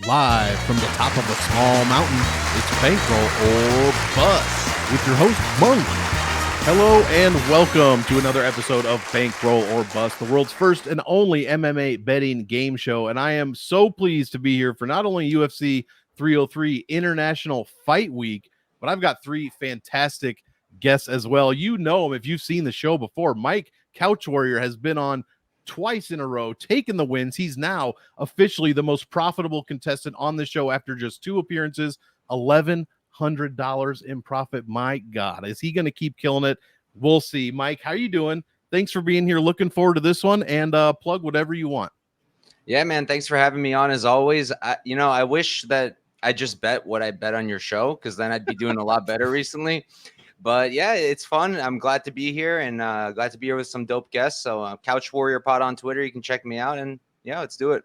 Live from the top of a small mountain, it's Bankroll or Bust with your host, Monk. Hello and welcome to another episode of Bankroll or Bust, the world's first and only MMA betting game show. And I am so pleased to be here for not only UFC 303 International Fight Week, but I've got three fantastic guests as well. You know him if you've seen the show before. Mike Couch Warrior has been on twice in a row, taking the wins. He's now officially the most profitable contestant on the show after just two appearances, $1,100 in profit. My God, is he going to keep killing it? We'll see. Mike, how you doing? Thanks for being here. Looking forward to this one, and plug whatever you want. Yeah, man. Thanks for having me on as always. I wish that I just bet what I bet on your show, because then I'd be doing a lot better recently. But yeah, it's fun. I'm glad to be here and glad to be here with some dope guests. So Couch Warrior Pod on Twitter, you can check me out, and yeah, let's do it.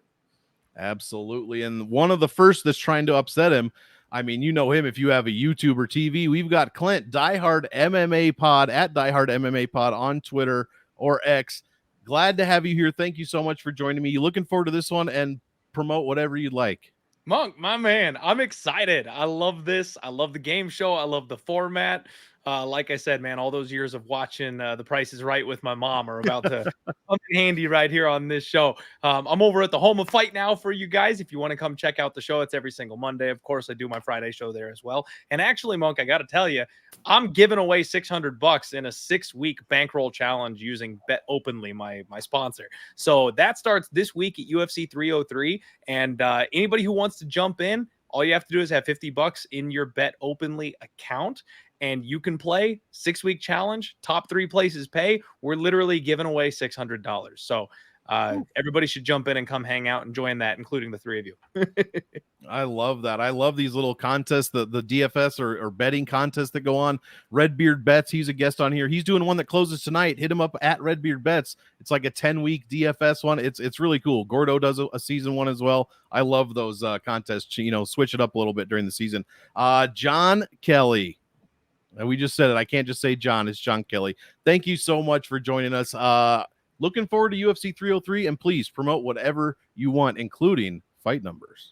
Absolutely. And one of the first that's trying to upset him, I mean, you know him if you have a YouTube or TV. We've got Clint, Diehard MMA Pod at Diehard MMA Pod on Twitter or X. Glad to have you here. Thank you so much for joining me. Looking forward to this one, and promote whatever you'd like. Monk, my man, I'm excited. I love this. I love the game show. I love the format. Like I said, man, all those years of watching The Price is Right with my mom are about to come in handy right here on this show. I'm over at the Home of Fight now for you guys. If you want to come check out the show, it's every single Monday. Of course, I do my Friday show there as well. And actually, Monk, I got to tell you, I'm giving away $600 in a 6-week bankroll challenge using Bet Openly, my sponsor. So that starts this week at UFC 303. And anybody who wants to jump in, all you have to do is have $50 in your Bet Openly account, and you can play 6-week challenge. Top 3 places pay. We're literally giving away $600. So everybody should jump in and come hang out and join that, including the three of you. I love that. I love these little contests, the DFS or betting contests that go on. Redbeard Bets, he's a guest on here. He's doing one that closes tonight. Hit him up at Redbeard Bets. It's like a 10-week DFS one. It's really cool. Gordo does a season one as well. I love those contests. You know, switch it up a little bit during the season. John Kelly. We just said it. I can't just say John. It's John Kelly. Thank you so much for joining us. Looking forward to UFC 303, and please promote whatever you want, including fight numbers.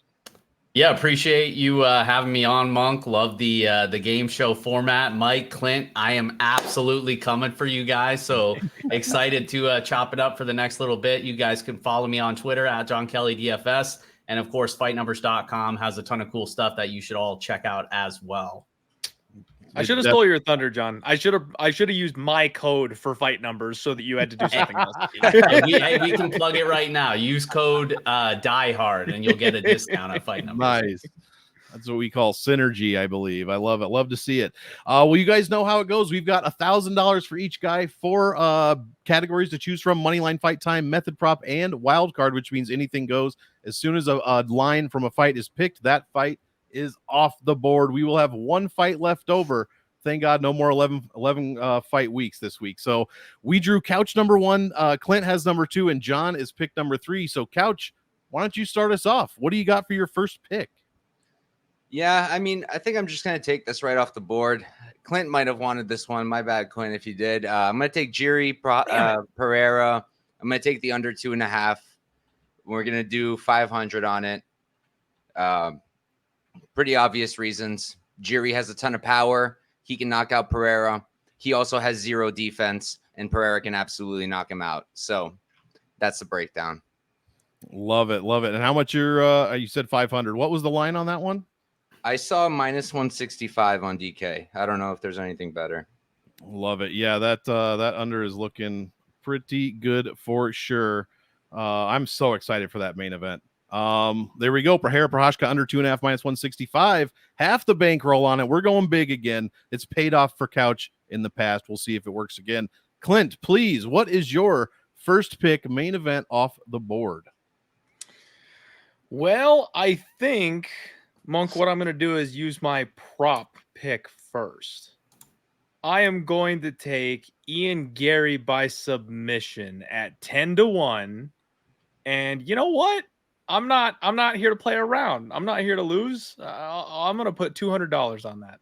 Yeah, appreciate you having me on, Monk. Love the game show format. Mike, Clint, I am absolutely coming for you guys. So excited to chop it up for the next little bit. You guys can follow me on Twitter at John Kelly DFS. And of course, fightnumbers.com has a ton of cool stuff that you should all check out as well. I should have stole your thunder, John. I should have used my code for fight numbers so that you had to do something else. we can plug it right now. Use code DIEHARD and you'll get a discount on fight numbers. Nice. That's what we call synergy, I believe. I love it. Love to see it. Well, you guys know how it goes. We've got $1,000 for each guy, 4 categories to choose from: moneyline, fight time, method prop, and wild card, which means anything goes. As soon as a line from a fight is picked, that fight is off the board. We will have 1 fight left over. Thank God, no more 11 fight weeks this week. So we drew couch number 1. Clint has number 2, and John is pick number 3. So Couch, why don't you start us off? What do you got for your first pick? Yeah, I mean, I think I'm just going to take this right off the board. Clint might have wanted this one. My bad, Clint, if you did. I'm going to take Jiri Pereira. I'm going to take the under 2.5. We're going to do 500 on it. Pretty obvious reasons. Jiri has a ton of power. He can knock out Pereira. He also has 0 defense, and Pereira can absolutely knock him out. So that's the breakdown. Love it. Love it. And how much you said 500. What was the line on that one? I saw -165 on DK. I don't know if there's anything better. Love it. Yeah, that under is looking pretty good for sure. I'm so excited for that main event. There we go. Pereira Prochazka under 2.5 -165. Half the bankroll on it. We're going big again. It's paid off for Couch in the past. We'll see if it works again. Clint, please, what is your first pick main event off the board? Well, I think, Monk, what I'm going to do is use my prop pick first. I am going to take Ian Gary by submission at 10-1. And you know what? I'm not here to play around. I'm not here to lose. I'm going to put $200 on that.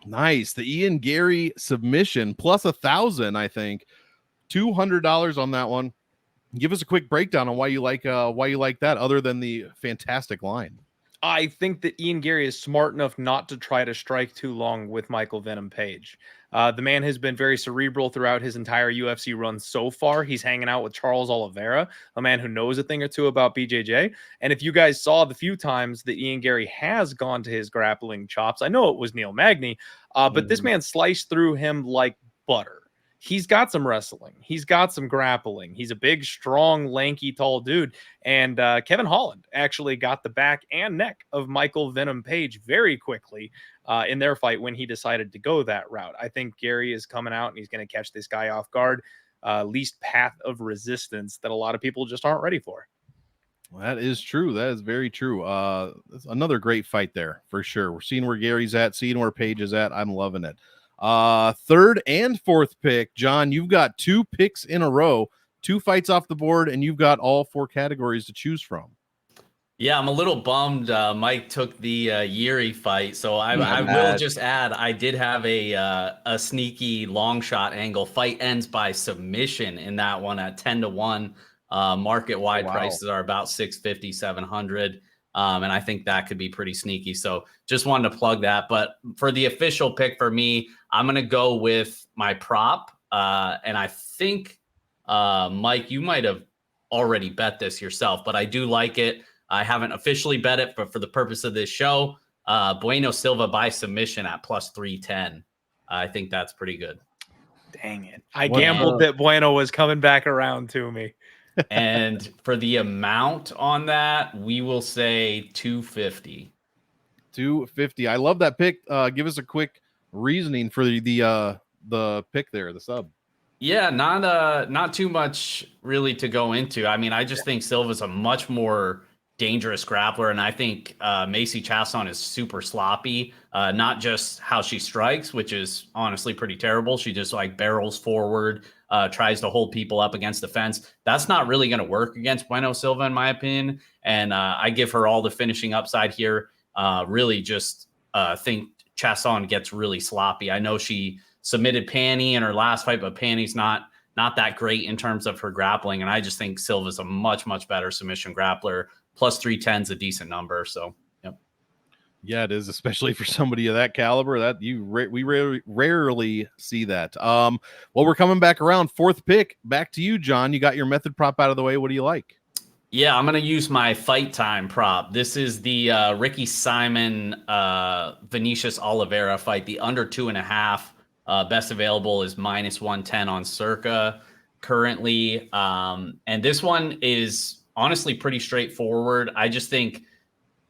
Nice. The Ian Gary submission plus 1,000, I think. $200 on that one. Give us a quick breakdown on why you like that, other than the fantastic line. I think that Ian Gary is smart enough not to try to strike too long with Michael Venom Page. The man has been very cerebral throughout his entire UFC run so far. He's hanging out with Charles Oliveira, a man who knows a thing or two about BJJ. And if you guys saw the few times that Ian Gary has gone to his grappling chops, I know it was Neil Magny, but this man sliced through him like butter. He's got some wrestling. He's got some grappling. He's a big, strong, lanky, tall dude. And Kevin Holland actually got the back and neck of Michael Venom Page very quickly in their fight when he decided to go that route. I think Gary is coming out and he's going to catch this guy off guard. Least path of resistance that a lot of people just aren't ready for. Well, that is true. That is very true. That's another great fight there for sure. We're seeing where Gary's at, seeing where Page is at. I'm loving it. Third and fourth pick, John, you've got 2 picks in a row, 2 fights off the board, and you've got all 4 categories to choose from. Yeah, I'm a little bummed Mike took the Yuri fight. So I will just add, I did have a sneaky long shot angle. Fight ends by submission in that one at 10-1. Market-wide prices are about 650, 700. And I think that could be pretty sneaky. So just wanted to plug that. But for the official pick for me, I'm going to go with my prop. And I think, Mike, you might have already bet this yourself, but I do like it. I haven't officially bet it, but for the purpose of this show, Bueno Silva by submission at plus 310. I think that's pretty good. Dang it. I gambled that Bueno was coming back around to me. And for the amount on that, we will say 250. 250. I love that pick. Give us a quick reasoning for the pick there, the sub. Yeah, not too much really to go into. I mean, I just think Silva's a much more dangerous grappler, and I think Macy Chasson is super sloppy. Not just how she strikes, which is honestly pretty terrible. She just like barrels forward, tries to hold people up against the fence. That's not really going to work against Bueno Silva, in my opinion. And I give her all the finishing upside here. Really just think Chasson gets really sloppy. I know she submitted Panny in her last fight, but Panny's not that great in terms of her grappling. And I just think Silva's a much, much better submission grappler. Plus 310 is a decent number. So, yep. Yeah, it is, especially for somebody of that caliber. That we rarely see that. Well, we're coming back around. 4th pick. Back to you, John. You got your method prop out of the way. What do you like? Yeah, I'm going to use my fight time prop. This is the Ricky Simon, Vinicius Oliveira fight, the under 2.5. Best available is minus 110 on Circa currently. And this one is honestly pretty straightforward. I just think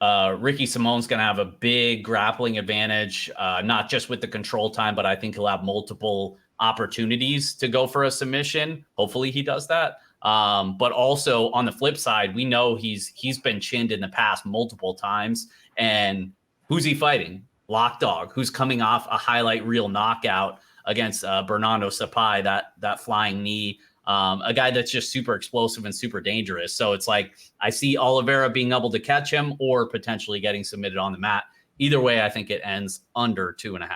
Ricky Simone's going to have a big grappling advantage, not just with the control time, but I think he'll have multiple opportunities to go for a submission. Hopefully he does that. But also on the flip side, we know he's been chinned in the past multiple times. And who's he fighting? Lock Dog, who's coming off a highlight reel knockout against Bernardo Sapai, that flying knee. A guy that's just super explosive and super dangerous. So it's like I see Oliveira being able to catch him or potentially getting submitted on the mat. Either way, I think it ends under 2.5.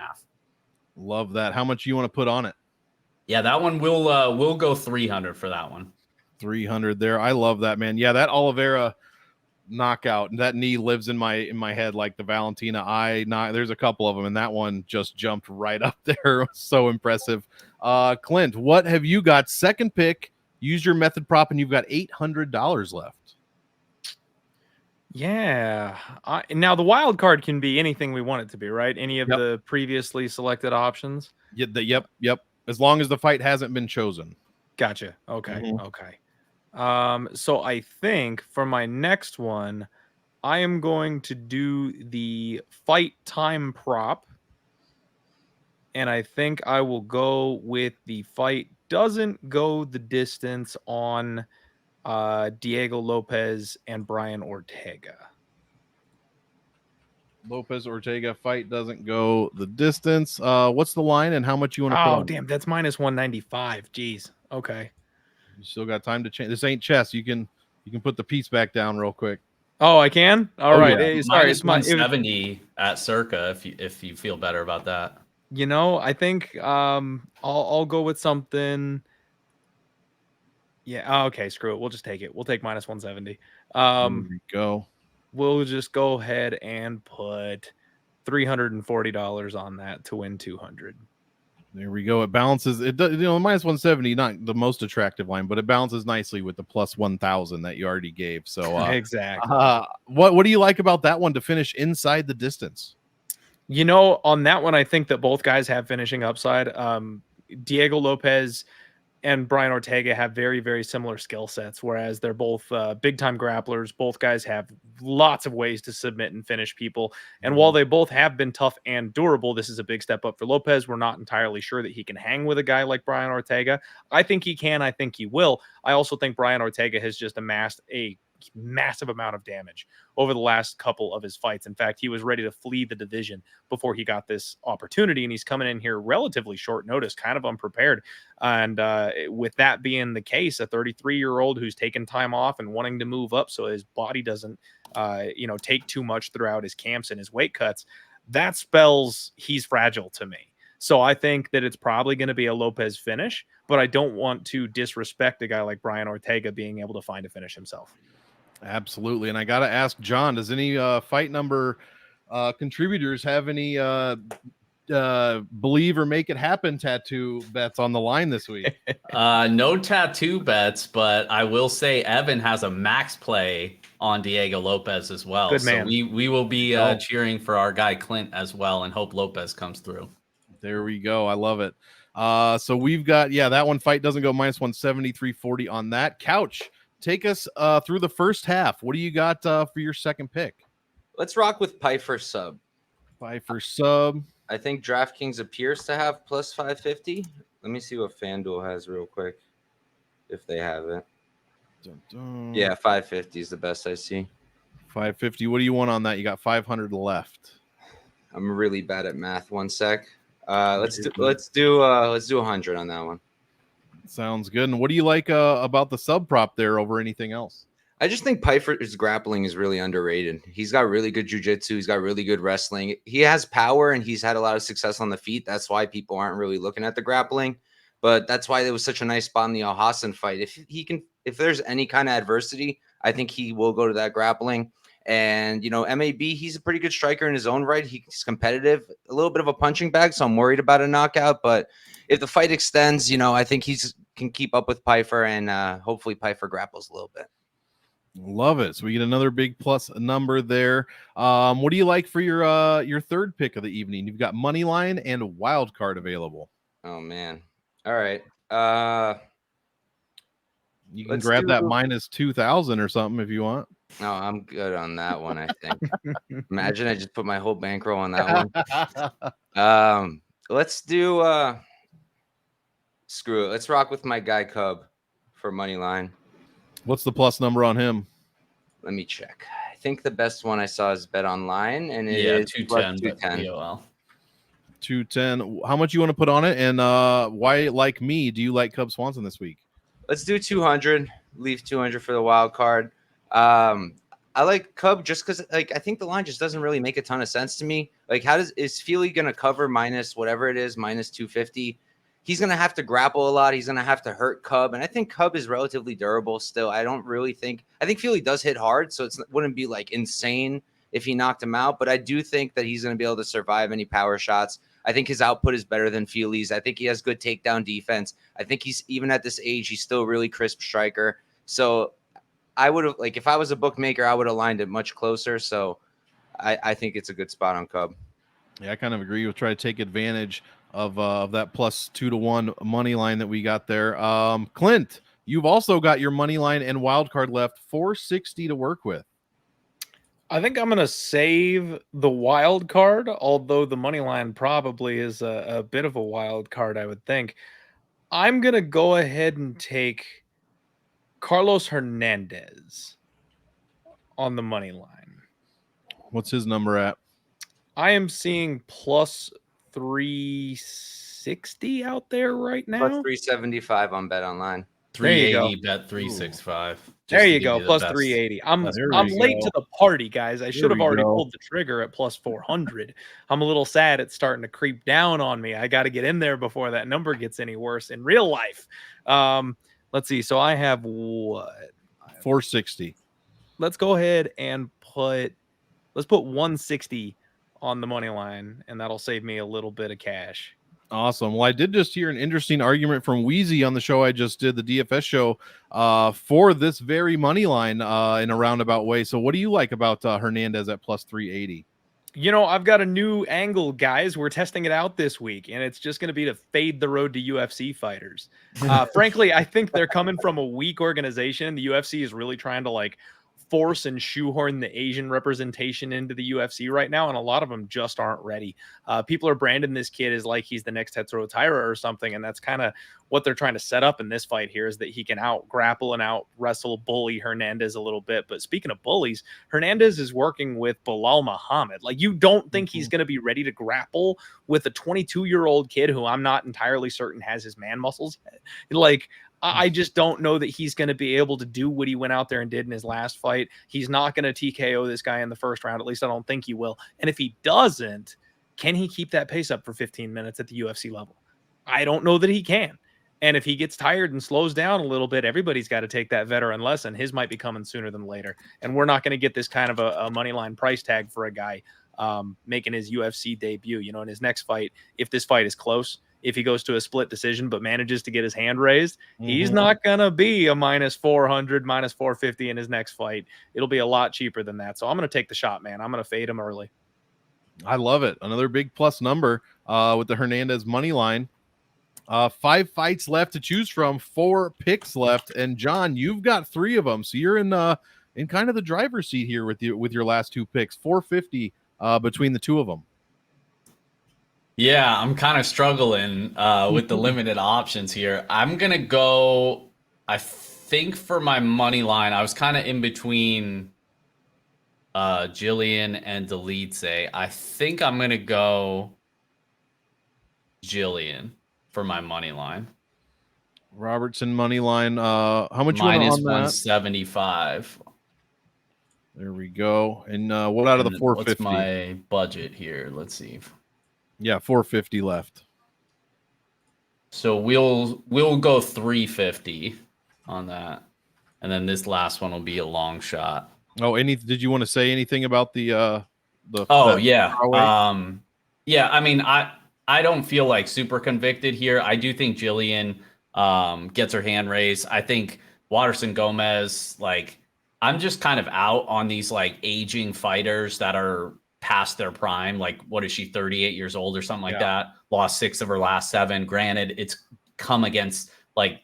Love that. How much you want to put on it? Yeah, that one we'll go 300 for that one. 300 there. I love that, man. Yeah, that Oliveira knockout, that knee lives in my head like the Valentina eye. There's a couple of them, and that one just jumped right up there. So impressive. Clint, what have you got? 2nd pick. Use your method prop, and you've got $800 left. Yeah. Now the wild card can be anything we want it to be, right? Any of the previously selected options. Yep. As long as the fight hasn't been chosen. Gotcha. Okay. Okay. So I think for my next one, I am going to do the fight time prop. And I think I will go with the fight doesn't go the distance on Diego Lopez and Brian Ortega. Lopez Ortega fight doesn't go the distance. What's the line and how much you want to put on? Oh, damn. That's minus 195. Jeez. Okay. You still got time to change. This ain't chess. You can put the piece back down real quick. Oh, I can. All right. Yeah. Hey, sorry, it's 170 at Circa. If you feel better about that. You know, I think I'll go with something. Yeah. Okay. Screw it. We'll just take it. We'll take minus 170. There we go. we'll just go ahead and put $340 on that to win 200. There we go. It balances. It does, minus 170, not the most attractive line, but it balances nicely with the plus 1,000 that you already gave. So exactly. What do you like about that one to finish inside the distance? On that one, I think that both guys have finishing upside. Diego Lopez and Brian Ortega have very, very similar skill sets, whereas they're both big-time grapplers. Both guys have lots of ways to submit and finish people. And while they both have been tough and durable, this is a big step up for Lopez. We're not entirely sure that he can hang with a guy like Brian Ortega. I think he can. I think he will. I also think Brian Ortega has just amassed a massive amount of damage over the last couple of his fights. In fact, he was ready to flee the division before he got this opportunity, and he's coming in here relatively short notice, kind of unprepared. And with that being the case, a 33-year-old who's taken time off and wanting to move up so his body doesn't take too much throughout his camps and his weight cuts, that spells he's fragile to me. So I think that it's probably going to be a Lopez finish, but I don't want to disrespect a guy like Brian Ortega being able to find a finish himself. Absolutely. And I got to ask John, does any fight number contributors have any believe or make it happen tattoo bets on the line this week? No tattoo bets, but I will say Evan has a max play on Diego Lopez as well. Good man. So we will be cheering for our guy Clint as well and hope Lopez comes through. There we go. I love it. So we've got, that one fight doesn't go minus 170, 340 on that. Couch, take us through the first half. What do you got for your second pick? Let's rock with Pfeiffer sub. Pfeiffer sub. I think DraftKings appears to have plus 550. Let me see what FanDuel has real quick, if they have it. Dun, dun. Yeah, 550 is the best I see. 550. What do you want on that? You got 500 left. I'm really bad at math. 1 sec. Let's do 100 on that one. Sounds good. And what do you like about the sub prop there over anything else? I just think Pfeiffer's grappling is really underrated. He's got really good jiu-jitsu. He's got really good wrestling. He has power, and he's had a lot of success on the feet. That's why people aren't really looking at the grappling. But that's why it was such a nice spot in the Al Hassan fight. If there's any kind of adversity, I think he will go to that grappling. And, MAB, he's a pretty good striker in his own right. He's competitive, a little bit of a punching bag, so I'm worried about a knockout. But if the fight extends, I think can keep up with Pfeiffer, and hopefully Pfeiffer grapples a little bit. Love it. So we get another big plus number there. What do you like for your third pick of the evening? You've got money line and wild card available. Oh, man. All right. You can grab that minus 2,000 or something if you want. No, I'm good on that one, I think. Imagine I just put my whole bankroll on that one. Let's do screw it. Let's rock with my guy Cub for money line. What's the plus number on him? Let me check. I think the best one I saw is Bet Online, and it is 210. 210. How much you want to put on it, and why, like me, do you like Cub Swanson this week? Let's do 200. Leave 200 for the wild card. I like Cub just because, I think the line just doesn't really make a ton of sense to me. Is Feely going to cover minus whatever it is, minus 250? He's going to have to grapple a lot. He's going to have to hurt Cub. And I think Cub is relatively durable still. I think Feely does hit hard, so it wouldn't be insane if he knocked him out. But I do think that he's going to be able to survive any power shots. I think his output is better than Feely's. I think he has good takedown defense. I think even at this age, he's still a really crisp striker. So I would have, if I was a bookmaker, I would have lined it much closer. So I think it's a good spot on Cub. Yeah, I kind of agree. We'll try to take advantage of that plus 2-1 money line that we got there. Clint, you've also got your money line and wild card left, 460 to work with. I think I'm going to save the wild card, although the money line probably is a bit of a wild card, I would think. I'm going to go ahead and take Carlos Hernandez on the money line. What's his number at? I am seeing plus 360 out there right now. Plus 375 on Bet Online. 380 Bet 365. There you go. Plus 380. I'm late to the party, guys. I should have already pulled the trigger at plus 400. I'm a little sad it's starting to creep down on me. I got to get in there before that number gets any worse in real life. Let's see. So I have what? 460. let's go ahead and let's put 160 on the money line, and that'll save me a little bit of cash. Awesome. Well, I did just hear an interesting argument from Wheezy on the show I just did, the DFS show, for this very money line in a roundabout way. So what do you like about Hernandez at plus 380? I've got a new angle, guys. We're testing it out this week, and it's just going to be to fade the road to UFC fighters. Frankly, I think they're coming from a weak organization. The UFC is really trying to force and shoehorn the Asian representation into the UFC right now, and a lot of them just aren't ready. People are branding this kid as like he's the next Tetsuo Taira or something, and that's kind of what they're trying to set up in this fight here, is that he can out grapple and out wrestle bully Hernandez a little bit. But speaking of bullies, Hernandez is working with Bilal Muhammad. You don't think he's going to be ready to grapple with a 22-year-old kid who I'm not entirely certain has his man muscles yet. I just don't know that he's going to be able to do what he went out there and did in his last fight. He's not going to TKO this guy in the first round. At least I don't think he will. And if he doesn't, can he keep that pace up for 15 minutes at the UFC level? I don't know that he can. And if he gets tired and slows down a little bit, everybody's got to take that veteran lesson. His might be coming sooner than later. And we're not going to get this kind of a money line price tag for a guy making his UFC debut. In his next fight, if this fight is close, if he goes to a split decision but manages to get his hand raised, he's not going to be a minus 400, minus 450 in his next fight. It'll be a lot cheaper than that. So I'm going to take the shot, man. I'm going to fade him early. I love it. Another big plus number with the Hernandez money line. 5 fights left to choose from, 4 picks left. And John, you've got 3 of them. So you're in kind of the driver's seat here with your last 2 picks, 450 between the 2 of them. Yeah, I'm kind of struggling with the limited options here. I'm going to go, I think for my money line, I was kind of in between Jillian and Delitze. I think I'm going to go Jillian for my money line. Robertson money line. How much minus you want on that? 175. There we go. And what out of the 450? What's my budget here? Let's see. Yeah, 450 left. So we'll go 350 on that, and then this last one will be a long shot. Oh, did you want to say anything about the? Oh yeah, yeah. I mean, I don't feel like super convicted here. I do think Jillian gets her hand raised. I think Waterson Gomez, I'm just kind of out on these aging fighters that are past their prime. What is she, 38 years old or something like that? Lost 6 of her last 7. Granted, it's come against some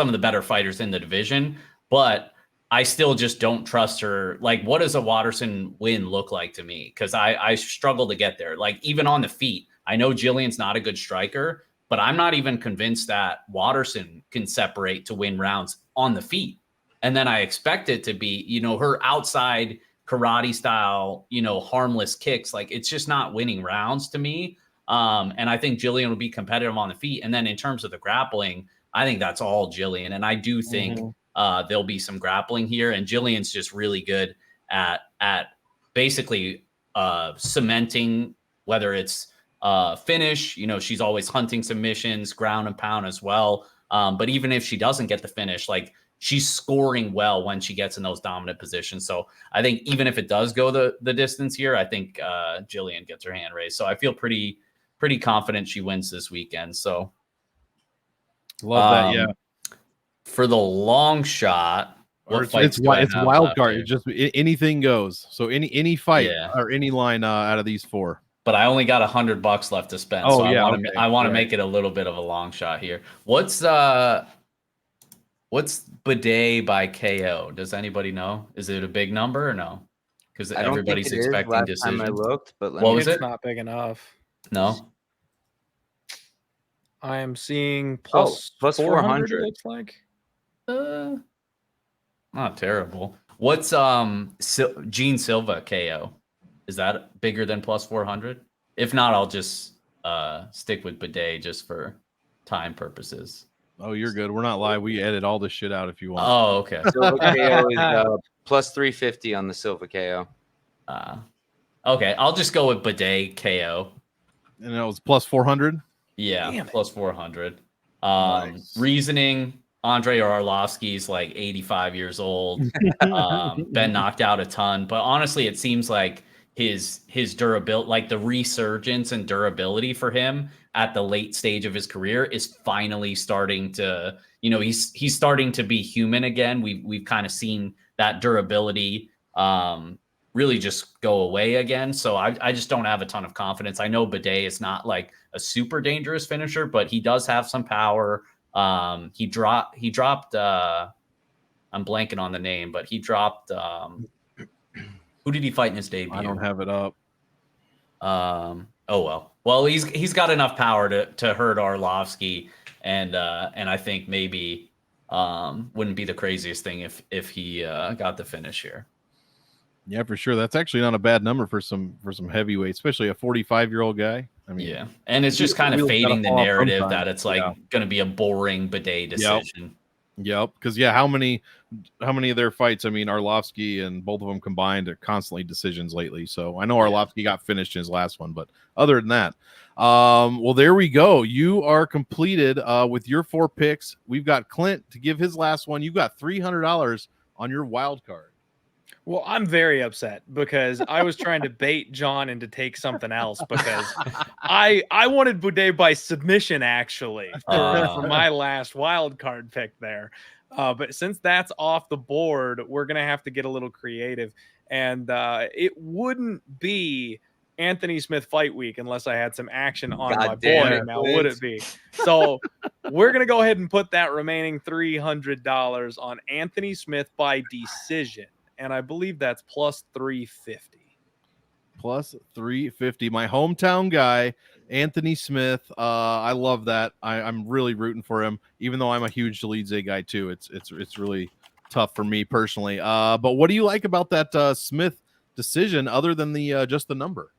of the better fighters in the division, but I still just don't trust her. What does a Waterson win look like to me? Because I struggle to get there. Even on the feet, I know Jillian's not a good striker, but I'm not even convinced that Waterson can separate to win rounds on the feet. And then I expect it to be, her outside karate style, harmless kicks. It's just not winning rounds to me. And I think Jillian will be competitive on the feet. And then in terms of the grappling, I think that's all Jillian. And I do think there'll be some grappling here. And Jillian's just really good at basically cementing, whether it's finish, she's always hunting submissions, ground and pound as well. But even if she doesn't get the finish, she's scoring well when she gets in those dominant positions. So I think even if it does go the distance here, I think Jillian gets her hand raised. So I feel pretty confident she wins this weekend. So love that. Yeah. For the long shot, it's wild card. It's just anything goes. So any fight or any line out of these 4. But I only got $100 left to spend. Oh, so yeah, I want to make it a little bit of a long shot here. What's Bidet by KO? Does anybody know? Is it a big number or no? Because everybody's expecting decision. Time I looked, but it's not big enough. No. I am seeing plus 400. It looks like. Not terrible. What's Gene Silva KO? Is that bigger than plus 400? If not, I'll just stick with Bidet just for time purposes. Oh, you're good. We're not live. We edit all this shit out if you want. Oh, okay. Silva KO is plus 350 on the Silva KO. Okay, I'll just go with Bidet KO. And that was plus 400? Yeah, plus 400. Nice. Reasoning, Andre Arlovsky's like 85 years old, been knocked out a ton. But honestly, it seems like his durability, like the resurgence and durability for him at the late stage of his career is finally starting to, he's starting to be human again. We've kind of seen that durability really just go away again. So I just don't have a ton of confidence. I know Bidet is not like a super dangerous finisher, but he does have some power. He dropped I'm blanking on the name, but he dropped who did he fight in his debut? I don't have it up. Oh well, he's got enough power to hurt Arlovsky, and I think maybe wouldn't be the craziest thing if he got the finish here. Yeah, for sure. That's actually not a bad number for some heavyweight, especially a 45-year-old guy. I mean, yeah, and it's just kind of fading the narrative that it's like going to be a boring Bidet decision. Yep. Because how many of their fights? I mean, Arlovsky and both of them combined are constantly decisions lately. So I know Arlovsky got finished in his last one, but other than that, well, there we go. You are completed with your 4 picks. We've got Clint to give his last one. You've got $300 on your wild card. Well, I'm very upset because I was trying to bait John into take something else because I wanted Bidet by submission actually for my last wild card pick there. But since that's off the board, we're going to have to get a little creative. And it wouldn't be Anthony Smith fight week unless I had some action on my board. Now, would it be? So we're going to go ahead and put that remaining $300 on Anthony Smith by decision. And I believe that's plus 350. Plus 350. My hometown guy, Anthony Smith. I love that. I'm really rooting for him, even though I'm a huge Dolidze guy too. It's really tough for me personally. But what do you like about that Smith decision other than the just the number?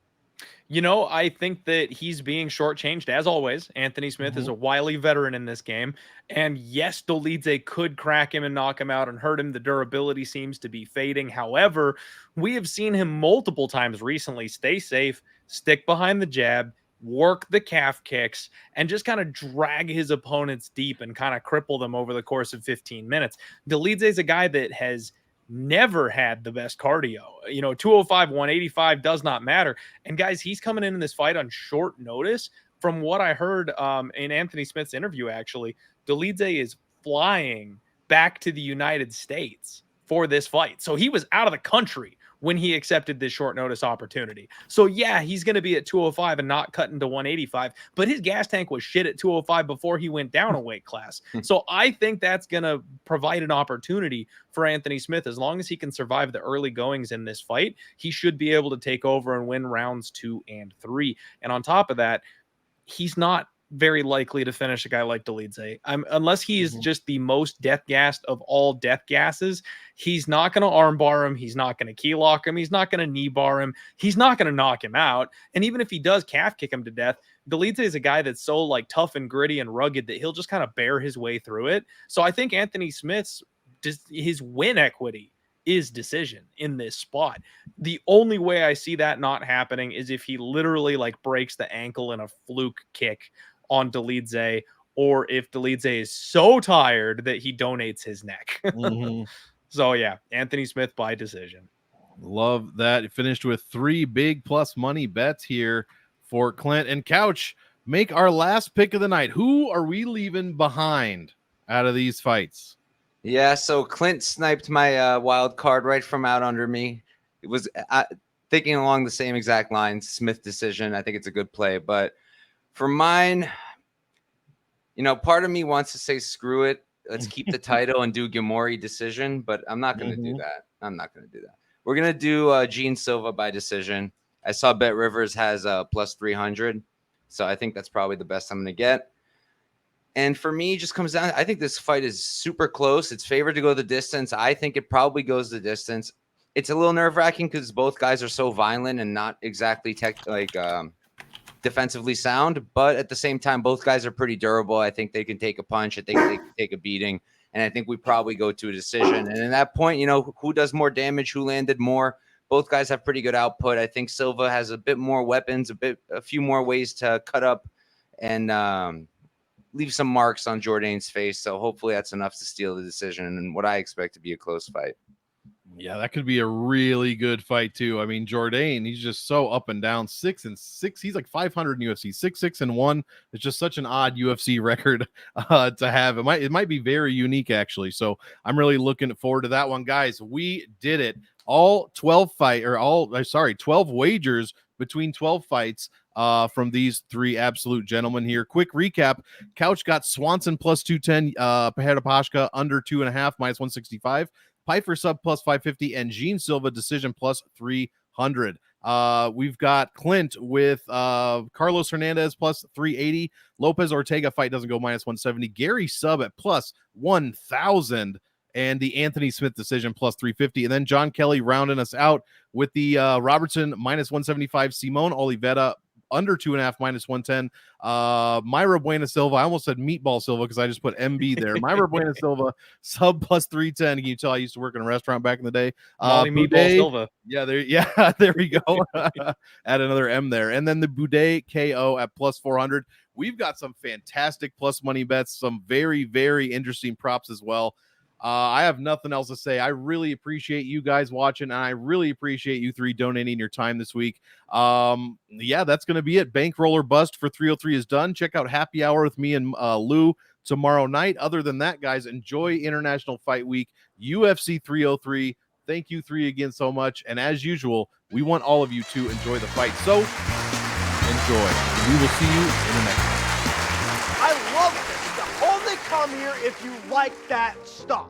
I think that he's being shortchanged as always. Anthony Smith is a wily veteran in this game. And yes, Dolidze could crack him and knock him out and hurt him. The durability seems to be fading. However, we have seen him multiple times recently stay safe, stick behind the jab, work the calf kicks, and just kind of drag his opponents deep and kind of cripple them over the course of 15 minutes. Dolidze is a guy that has never had the best cardio. 205, 185 does not matter. And guys, he's coming in this fight on short notice. From what I heard in Anthony Smith's interview, actually, Dolidze is flying back to the United States for this fight. So he was out of the country when he accepted this short notice opportunity. So yeah, he's going to be at 205 and not cutting to 185, but his gas tank was shit at 205 before he went down a weight class. So I think that's going to provide an opportunity for Anthony Smith. As long as he can survive the early goings in this fight, he should be able to take over and win rounds 2 and 3. And on top of that, he's not very likely to finish a guy like Dolidze. Unless he is just the most death gassed of all death gasses. He's not going to armbar him. He's not going to key lock him. He's not going to knee bar him. He's not going to knock him out. And even if he does calf kick him to death, Dolidze is a guy that's so like tough and gritty and rugged that he'll just kind of bear his way through it. So I think Anthony Smith's his win equity is decision in this spot. The only way I see that not happening is if he literally like breaks the ankle in a fluke kick on Dolidze, or if Dolidze is so tired that he donates his neck. So yeah, Anthony Smith by decision. Love that. It finished with 3 big plus money bets here for Clint and Couch. Make our last pick of the night. Who are we leaving behind out of these fights? Yeah, so Clint sniped my wild card right from out under me. It was thinking along the same exact lines. Smith decision. I think it's a good play, but for mine, part of me wants to say screw it. Let's keep the title and do Gimori decision, but I'm not going to do that. We're going to do Gene Silva by decision. I saw Bet Rivers has plus 300, so I think that's probably the best I'm going to get. And for me, it just comes down. I think this fight is super close. It's favored to go the distance. I think it probably goes the distance. It's a little nerve-wracking because both guys are so violent and not exactly defensively sound, but at the same time, both guys are pretty durable. I think they can take a punch. I think they can take a beating, and I think we probably go to a decision. And at that point, who does more damage, who landed more? Both guys have pretty good output. I think Silva has a bit more weapons, a few more ways to cut up and leave some marks on Jourdain's face. So hopefully that's enough to steal the decision and what I expect to be a close fight. Yeah, that could be a really good fight too. I mean, Jourdain, he's just so up and down. 6-6. He's like 500 in UFC. 6-6-1. It's just such an odd UFC record to have. It might be very unique actually. So I'm really looking forward to that one, guys. We did it. All 12 wagers between 12 fights from these three absolute gentlemen here. Quick recap: Couch got Swanson plus 210, Pereira Pashka under 2.5 minus 165. Piper sub plus 550, and Gene Silva decision plus 300. We've got Clint with Carlos Hernandez plus 380. Lopez Ortega fight doesn't go minus 170. Gary sub at plus 1,000. And the Anthony Smith decision plus 350. And then John Kelly rounding us out with the Robertson minus 175. Simone Oliveira under 2.5 minus 110. Myra Buena Silva. I almost said Meatball Silva because I just put MB there. Myra Buena Silva sub plus 310. Can you tell I used to work in a restaurant back in the day? Meatball Silva. Yeah, there we go. Add another M there. And then the Boudet KO at plus 400. We've got some fantastic plus money bets, some very, very interesting props as well. I have nothing else to say. I really appreciate you guys watching, and I really appreciate you three donating your time this week. Yeah, that's going to be it. Bankroll or Bust for 303 is done. Check out Happy Hour with me and Lou tomorrow night. Other than that, guys, enjoy International Fight Week, UFC 303. Thank you three again so much. And as usual, we want all of you to enjoy the fight. So enjoy. We will see you in the next one. I love this. You only come here if you like that stuff.